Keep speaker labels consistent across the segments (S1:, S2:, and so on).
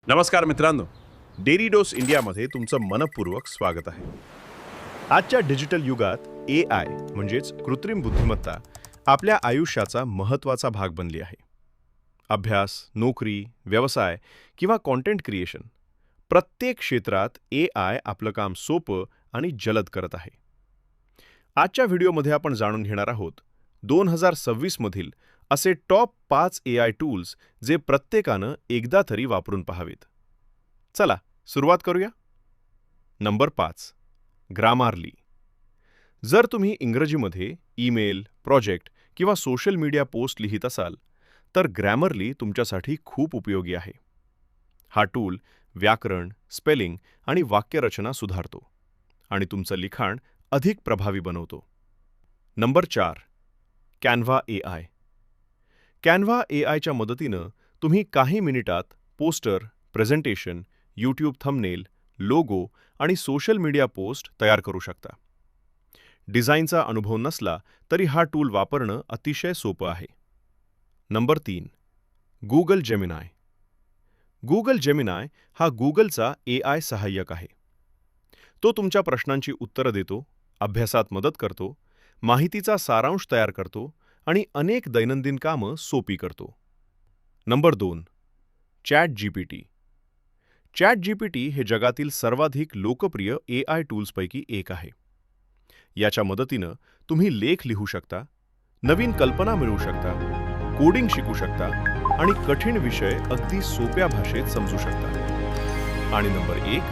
S1: नमस्कार मित्रांनो, daily dose इंडियामध्ये तुमचं मनपूर्वक स्वागत आहे. आजच्या डिजिटल युगात AI म्हणजेच कृत्रिम बुद्धिमत्ता आपल्या आयुष्याचा महत्त्वाचा भाग बनली आहे. अभ्यास, नोकरी, व्यवसाय किंवा कंटेंट क्रिएशन प्रत्येक क्षेत्रात AI आपलं काम सोपं आणि जलद करत आहे. आजच्या व्हिडिओमध्ये आपण जाणून घेणार आहोत 2026 मधील असे टॉप 5 AI टूल्स जे प्रत्येकानं एकदा तरी वापरून पाहावेत. चला सुरुवात करूया. नंबर 5. ग्रामार्ली. जर तुम्ही इंग्रजीमध्ये ईमेल, प्रोजेक्ट किंवा सोशल मीडिया पोस्ट लिहित असाल तर ग्रॅमरली तुमच्यासाठी खूप उपयोगी आहे. हा टूल व्याकरण, स्पेलिंग आणि वाक्यरचना सुधारतो आणि तुमचं लिखाण अधिक प्रभावी बनवतो. नंबर 4. Canva AI. कॅनव्हा AIच्या मदतीनं तुम्ही काही मिनिटात poster, presentation, YouTube thumbnail, logo आणि सोशल मीडिया पोस्ट तयार करू शकता. डिझाईनचा अनुभव नसला तरी हा टूल वापरणं अतिशय सोपं आहे. Number 3. Google Gemini. Google Gemini हा गुगलचा AI सहाय्यक आहे. तो तुमच्या प्रश्नांची उत्तरं देतो, अभ्यासात मदत करतो, माहितीचा सारांश तयार करतो आणि अनेक दैनंदिन कामं सोपी करतो. नंबर 2. ChatGPT. ChatGPT हे जगातील सर्वाधिक लोकप्रिय AI टूल्सपैकी एक आहे. याच्या मदतीनं तुम्ही लेख लिहू शकता, नवीन कल्पना मिळवू शकता, कोडिंग शिकू शकता आणि कठीण विषय अगदी सोप्या भाषेत समजू शकता. आणि number 1.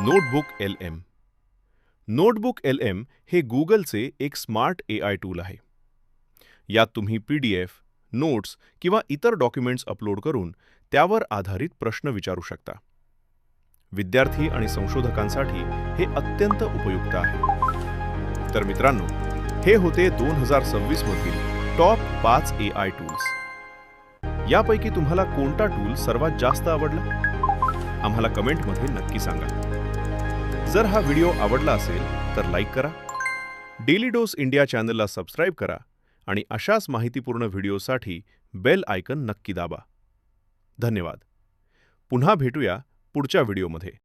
S1: Notebook LM. Notebook LM हे गुगलचे एक स्मार्ट AI टूल आहे. यात तुम्ही PDF, नोट्स किंवा इतर डॉक्युमेंट्स अपलोड करून त्यावर आधारित प्रश्न विचारू शकता. विद्यार्थी आणि संशोधकांसाठी हे अत्यंत उपयुक्त आहे. तर मित्रांनो, हे होते 2026 मधील टॉप 5 AI टूल्स. यापैकी तुम्हाला कोणता टूल सर्वात जास्त आवडला? आम्हाला कमेंटमध्ये नक्की सांगा. जर हा व्हिडिओ आवडला असेल तर लाईक करा, डेली डोस इंडिया चॅनलला सबस्क्राईब करा आणि अशाच माहितीपूर्ण व्हिडिओसाठी बेल आयकन नक्की दाबा. धन्यवाद. पुन्हा भेटूया पुढच्या व्हिडिओमध्ये.